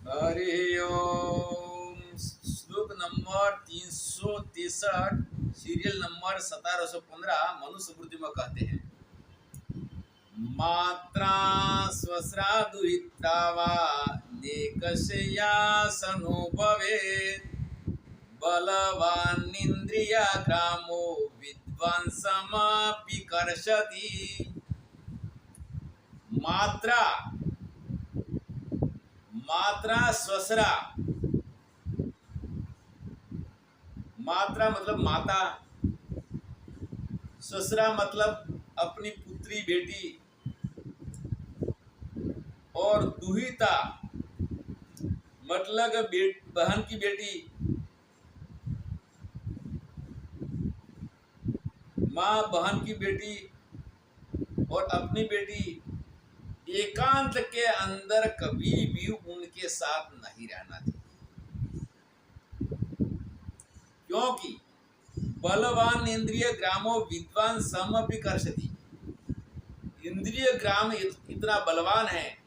हरि ओम। श्लोक number 363, serial number 1715 Manusmriti में कहते हैं, मात्रा स्वस्रा दुहिता वा नेकस्यासनो भवेत् बलवानिन्द्रियग्रामो विद्वांसमपि कर्षति। मात्रा मात्रा स्वसरा, मात्रा मतलब माता, स्वसरा मतलब अपनी पुत्री बेटी, और दुहिता मतलब बहन की बेटी। माँ बहन की बेटी और अपनी बेटी एकांत के अंदर कभी भी उनके साथ नहीं रहना चाहिए, क्योंकि बलवान इंद्रिय ग्रामो विद्वान समपि कर्षति। इंद्रिय ग्राम इतना बलवान है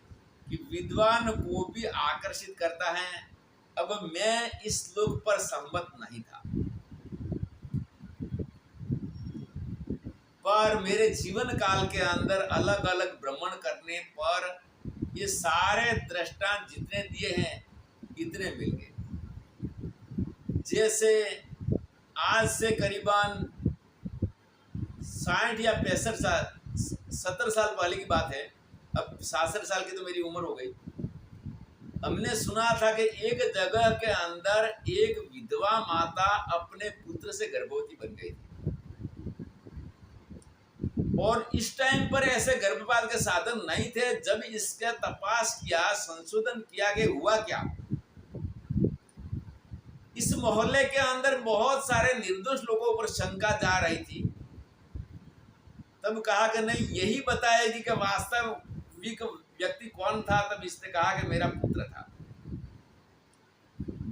कि विद्वान को भी आकर्षित करता है। अब मैं इस श्लोक पर सहमत नहीं था, पर मेरे जीवन काल के अंदर अलग अलग भ्रमण करने पर ये सारे दृष्टांत जितने दिए हैं इतने मिल गए। जैसे आज से करीबन 60 या 65 साल 70 साल पहले की बात है, अब 66 साल की तो मेरी उम्र हो गई। हमने सुना था कि एक जगह के अंदर एक विधवा माता अपने पुत्र से गर्भवती बन गई थी, और इस टाइम पर ऐसे गर्भपात के साधन नहीं थे। जब इसका तपास किया, संशोधन किया कि हुआ क्या, इस मोहल्ले के अंदर बहुत सारे निर्दोष लोगों पर शंका जा रही थी। तब कहा कि नहीं, यही बताएगी कि वास्तविक व्यक्ति कौन था। तब इसने कहा कि मेरा पुत्र था।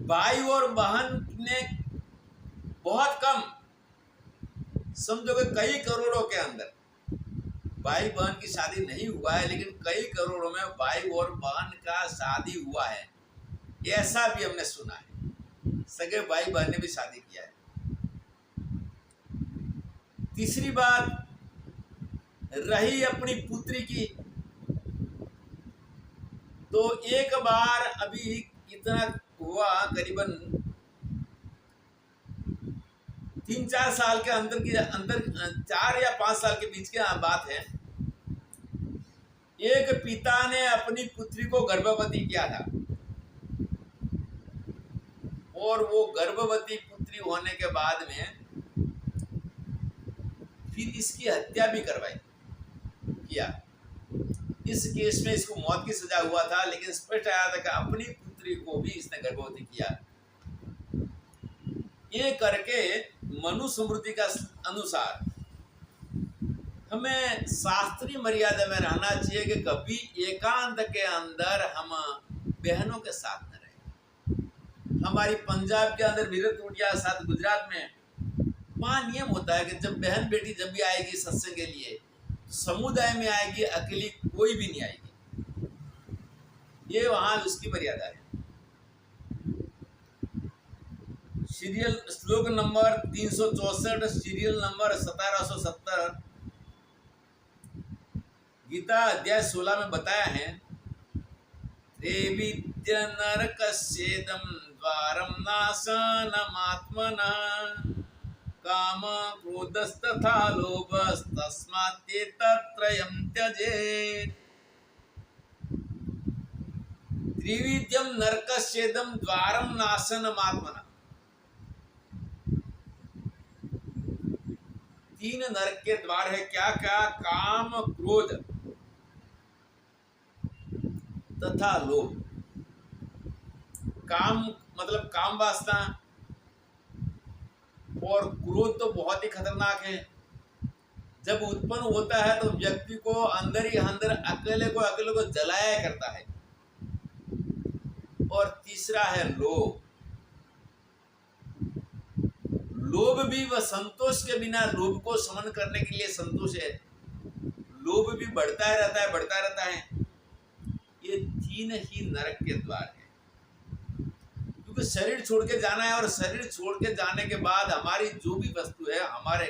भाई और बहन ने बहुत कम, समझो कि कई करोड़ों के अंदर भाई बहन की शादी नहीं हुआ है, लेकिन कई करोड़ों में भाई और बहन का शादी हुआ है, ऐसा भी हमने सुना है। सगे भाई बहन ने भी शादी किया है। तीसरी बात रही अपनी पुत्री की, तो एक बार अभी इतना हुआ, करीबन 3-4 साल के अंदर 4 या 5 साल के बीच की बात है। एक पिता ने अपनी पुत्री को गर्भवती किया था, और वो गर्भवती पुत्री होने के बाद में फिर इसकी हत्या भी करवाई किया। इस केस में इसको मौत की सजा हुआ था, लेकिन स्पष्ट आया था कि अपनी पुत्री को भी इसने गर्भवती किया। ये करके मनुस्मृति का अनुसार हमें शास्त्रीय मर्यादा में रहना चाहिए कि कभी एकांत के अंदर हम बहनों के साथ न रहें। हमारी पंजाब के अंदर भीरत टोटिया साथ गुजरात में वहाँ नियम होता है कि जब बहन बेटी जब भी आएगी सत्संग के लिए, समुदाय में आएगी, अकेली कोई भी नहीं आएगी। ये वहाँ उसकी मर्यादा है। सीरियल श्लोक नंबर 364, सीरियल नंबर 1770, गीता अध्याय 16 में बताया है, त्रैविद्य नरकस्येदं द्वारं नाशनमात्मना काम क्रोधस्तथा लोभस्तस्मात्तेतत्त्रयं त्यजेत्। त्रिविद्यं नरकस्येदं द्वारं नाशनमात्मना, 3 नरक के द्वार है। क्या क्या? काम, क्रोध तथा लोभ। काम मतलब काम वासना, और क्रोध तो बहुत ही खतरनाक है। जब उत्पन्न होता है तो व्यक्ति को अंदर ही अंदर अकेले को जलाया करता है। और तीसरा है लोभ। लोभ भी वह संतोष के बिना, लोभ को शमन करने के लिए संतोष है, लोभ भी बढ़ता रहता है। ये 3 ही नरक के द्वार है। क्योंकि शरीर छोड़ के जाना है और शरीर छोड़ के जाने के बाद हमारी जो भी वस्तु है हमारे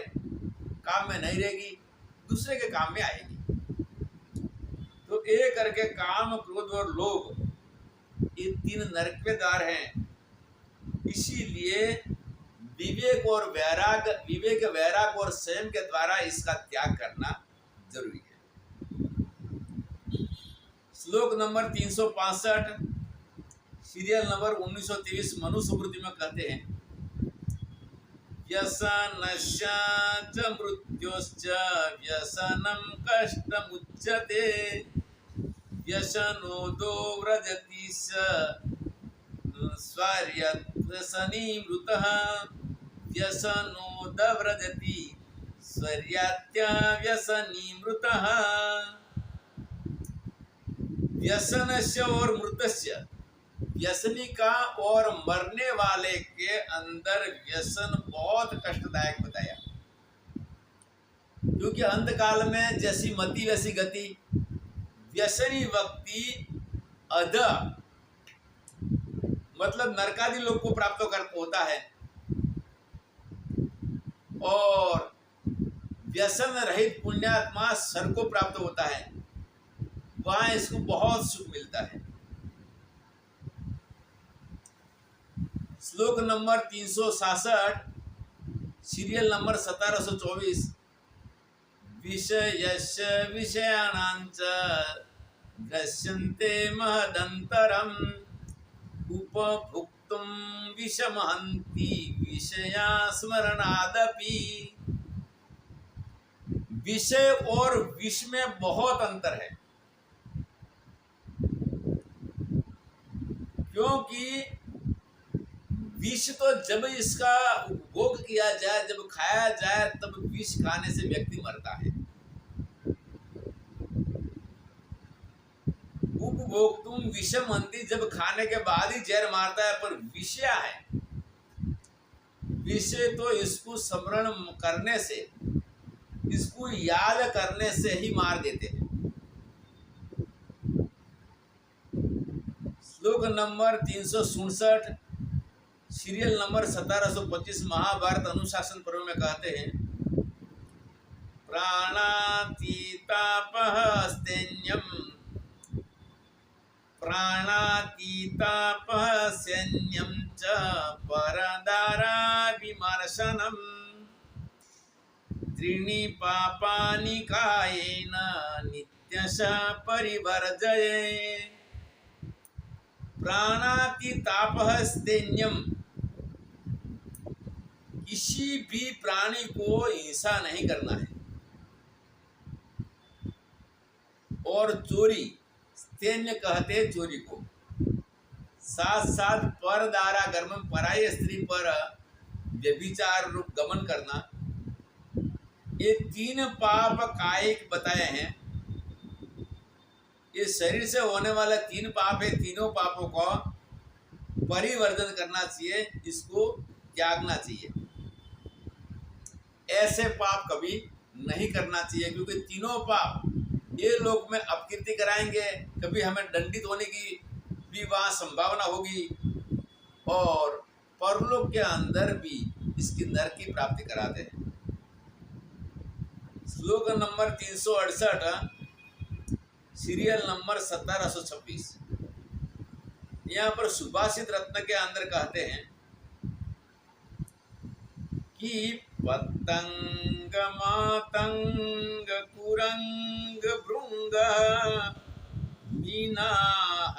काम में नहीं रहेगी, दूसरे के काम में आएगी। तो एक करके काम, क्रोध और लोभ ये 3 नरक के द्वार हैं। इसीलिए विवेक वैराग और संयम के द्वारा इसका त्याग करना जरूरी है। श्लोक नंबर 365 सीरियल नंबर 1923 मनुस्मृति में कहते हैं, व्यसनस्य च मृत्योश्च व्यसनं कष्टमुच्यते व्यसनो दोव्रजति स्वर्यसनी मृतः व्यसनो दव्रजति स्वर्यात्यव्यसनी मृतः। व्यसनस्य और मृतस्य, व्यसनी का और मरने वाले के अंदर व्यसन बहुत कष्टदायक बताया, क्योंकि अंतकाल में जैसी मति वैसी गति। व्यसनी व्यक्ति अध मतलब नरकादि लोक को प्राप्त होता है, और व्यसन रहित पुण्यात्मा स्वर्ग को प्राप्त होता है, वहां इसको बहुत सुख मिलता है। श्लोक नंबर 367 सीरियल नंबर 1724, विषयस्य विषयाणांच दृश्यन्ते महदन्तरम् उपभोक्तुं विषमहन्ति विषया स्मरणादपि। विषय और विष में बहुत अंतर है, क्योंकि विष तो जब इसका उपभोग किया जाए, जब खाया जाए, तब विष खाने से व्यक्ति मरता है। उपभोक्तुम विषमहन्ति, जब खाने के बाद ही जहर मारता है, पर विषय है, विषय तो इसको स्मरण करने से, इसको याद करने से ही मार देते हैं। श्लोक नंबर 367 सीरियल नंबर 1725 महाभारत अनुशासन पर्व में कहते हैं, प्राणातीतापः सैन्यं च परदाराभिमर्शनम् त्रीणि पापानि कायेन नित्यशः परिवर्जये। प्राणातीतापः सैन्यम, किसी भी प्राणी को हिंसा नहीं करना है, और चोरी, सैन्य कहते हैं चोरी को, साथ साथ परदारा गर्म पराई स्त्री पर व्यभिचार रूप गमन करना, ये 3 पाप कायिक बताए हैं। ये शरीर से होने वाला 3 पाप है, तीनों पापों को परिवर्तन करना चाहिए, इसको त्यागना चाहिए। ऐसे पाप कभी नहीं करना चाहिए, क्योंकि तीनों पाप ये लोक में अपकीर्ति कराएंगे, कभी हमें दंडित होने की भी वहाँ संभावना होगी, और परलोक के अंदर भी इसकी नरक की प्राप्ति कराते हैं। श्लोक नंबर 368 सीरियल नंबर 1726, यहाँ पर सुभाषित रत्न के अंदर कहते हैं कि पतंग मातंग कुरंग भृंग मीना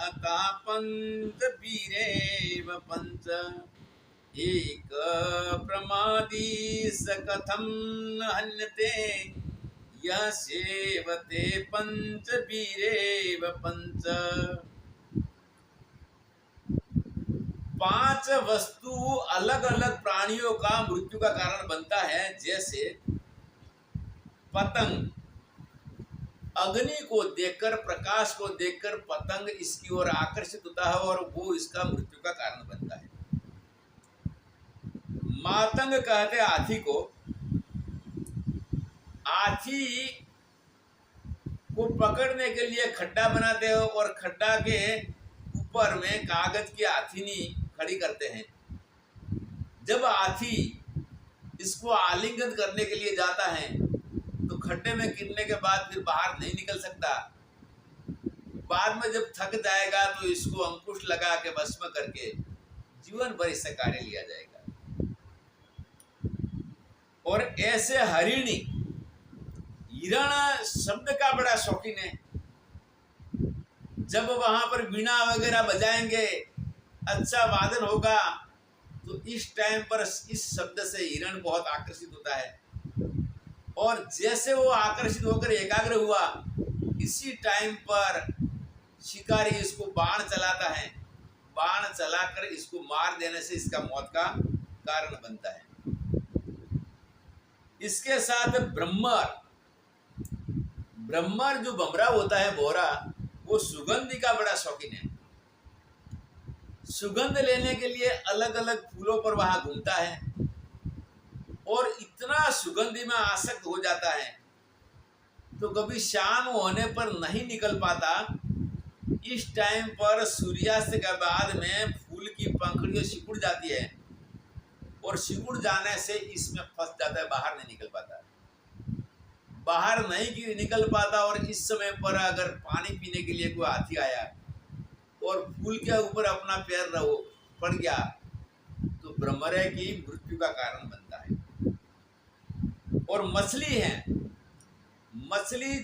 हता पंच वीरेव पंच एक प्रमादी स कथम न हन्यते यह सेवते पंच वीरेव पंच। 5 वस्तु अलग अलग प्राणियों का मृत्यु का कारण बनता है। जैसे पतंग, अग्नि को देखकर, प्रकाश को देखकर पतंग इसकी ओर आकर्षित होता है और वो इसका मृत्यु का कारण बनता है। मातंग कहते हाथी को, हाथी को पकड़ने के लिए खड्डा बनाते हो और खड्डा के ऊपर में कागज की हाथीनी खड़ी करते हैं। जब हाथी इसको आलिंगन करने के लिए जाता है तो खड्डे में गिरने के बाद फिर बाहर नहीं निकल सकता। बाद में जब थक जाएगा तो इसको अंकुश लगा के भस्म करके जीवन भर इससे कार्य लिया जाएगा। और ऐसे हरिणी, हिरण शब्द का बड़ा शौकीन है। जब वहां पर वीणा वगैरह बजाएंगे, अच्छा वादन होगा, तो इस टाइम पर इस शब्द से हिरण बहुत आकर्षित होता है। और जैसे वो आकर्षित होकर एकाग्र हुआ, इसी टाइम पर शिकारी इसको बाण चलाता है। बाण चलाकर इसको मार देने से इसका मौत का कारण बनता है। इसके साथ ब्रह्मर जो बमरा होता है, बोरा, वो सुगंधि का बड़ा शौकीन है। सुगंध लेने के लिए अलग अलग फूलों पर वहां घूमता है और इतना सुगंधि में आसक्त हो जाता है तो कभी शाम होने पर नहीं निकल पाता। इस टाइम पर सूर्यास्त के बाद में फूल की पंखुड़ियां सिकुड़ जाती है और सिकुड़ जाने से इसमें फंस जाता है, बाहर नहीं निकल पाता। बाहर नहीं निकल पाता और इस समय पर अगर पानी पीने के लिए कोई हाथी आया और फूल के ऊपर अपना पैर पड़ गया तो ब्रह्मरे की मृत्यु का कारण बनता है। और मछली है, मछली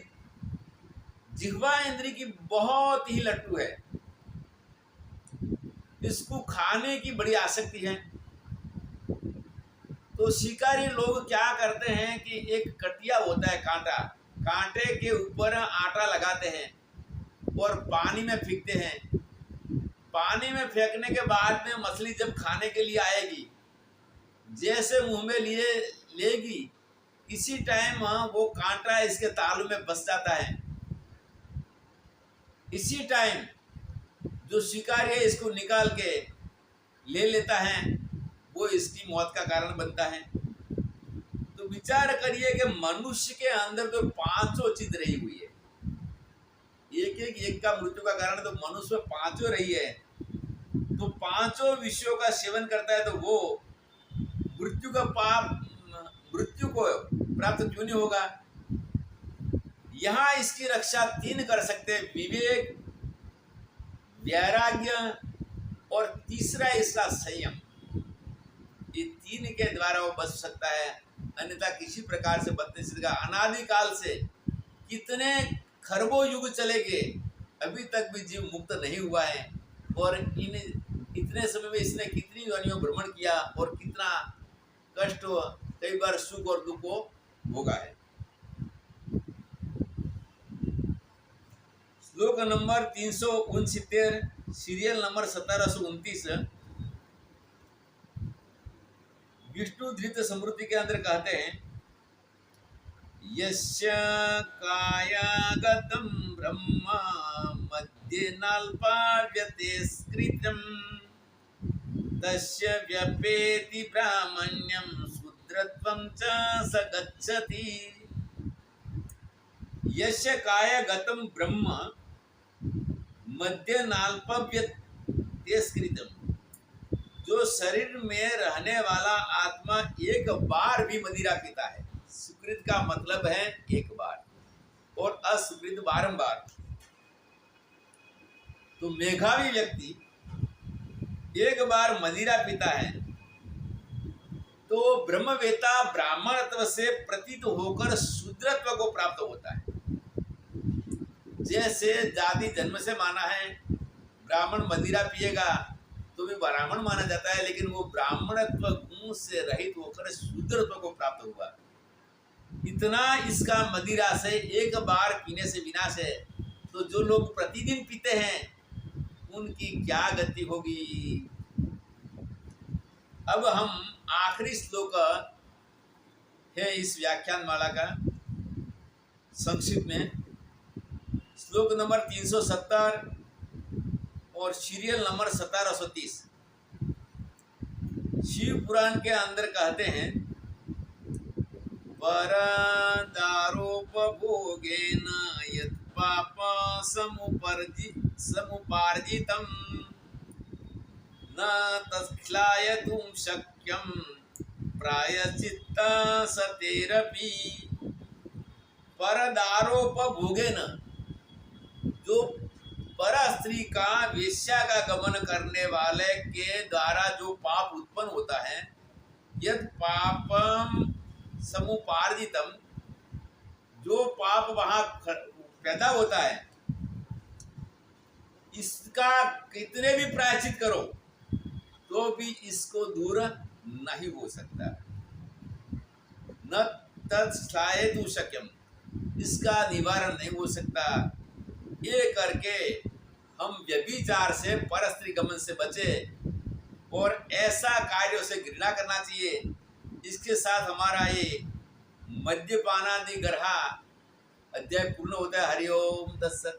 जिह्वा इंद्री की बहुत ही लट्टू है। इसको खाने की बड़ी आसक्ति है। तो शिकारी लोग क्या करते हैं कि एक कटिया होता है, कांटा, कांटे के ऊपर आटा लगाते हैं और पानी में फेंकते हैं। पानी में फेंकने के बाद में मछली जब खाने के लिए आएगी, जैसे मुंह में लिए लेगी, इसी टाइम वो कांटा इसके तालू में फंस जाता है। इसी टाइम जो शिकारी है इसको निकाल के ले लेता है, वो इसकी मौत का कारण बनता है। तो विचार करिए कि मनुष्य के अंदर तो पांचों चीज रही हुई है। एक का मृत्यु का कारण तो मनुष्य में पांचों रही है। तो पांचों विषयों का सेवन करता है तो वो मृत्यु को प्राप्त क्यों नहीं होगा। यहाँ इसकी रक्षा तीन कर सकते हैं, विवेक, वैराग्य और तीसरा इसका संयम। ये तीन के द्वारा वो बच सकता है, अन्यथा किसी प्रकार से बच नहीं सकेगा। अनादिकाल से कितने खरबों युग चले गए, अभी तक भी जीव मुक्त नहीं हुआ है। और इतने समय में इसने कितनी योनियों भ्रमण किया और कितना कष्ट, कई बार सुख और दुख को भोगा है। श्लोक नंबर 369, सीरियल नंबर 1729, विष्णु धृत समृद्धि के अंदर कहते हैं, यस्य कायागतं ब्रह्म मध्ये नाल्पाव्यते स्कृतं तस्य व्यपेति ब्राह्मण्यं शूद्रत्वं च स गच्छति। यस्य कायागतं ब्रह्म मध्य नाल्पव्यते स्कृतं, जो शरीर में रहने वाला आत्मा एक बार भी मदिरा पीता है। सुकृत का मतलब है एक बार और असुकृत बारंबार। तो मेधावी व्यक्ति एक बार मदिरा पीता है तो ब्रह्मवेता ब्राह्मणत्व से प्रतीत होकर शूद्रत्व को प्राप्त होता है। जैसे जाति जन्म से माना है, ब्राह्मण मदिरा पिएगा तो भी ब्राह्मण माना जाता है, लेकिन वो ब्राह्मणत्व गुण से रहित होकर शूद्रत्व को प्राप्त हुआ। इतना इसका मदिरा से एक बार पीने से विनाश है। तो जो लोग प्रतिदिन पीते हैं उनकी क्या गति होगी। अब हम आखिरी श्लोक है इस व्याख्यान माला का, संक्षिप्त में श्लोक नंबर 370 और सीरियल नंबर 1730। शिव पुराण के अंदर कहते हैं, परदारोपभोगेन यत् पाप समुपार्जितम् न तत्क्लायतुं शक्यं प्रायश्चित्त सतेरपि परदारोपभोगेन। जो पर स्त्री का वेश्या का गमन करने वाले के द्वारा जो पाप उत्पन्न होता है, यद पापम समुपार्जितम, जो पाप वहां पैदा होता है, इसका कितने भी प्रायश्चित करो तो भी इसको दूर नहीं हो सकता। न तत्श्लायतु शक्यम, इसका निवारण नहीं हो सकता। ये करके हम व्यभिचार से परस्त्री गमन से बचे और ऐसा कार्यों से घृणा करना चाहिए। इसके साथ हमारा ये मद्यपानादि ग्रह अध्याय पूर्ण होता है। हरिओम तत्सत।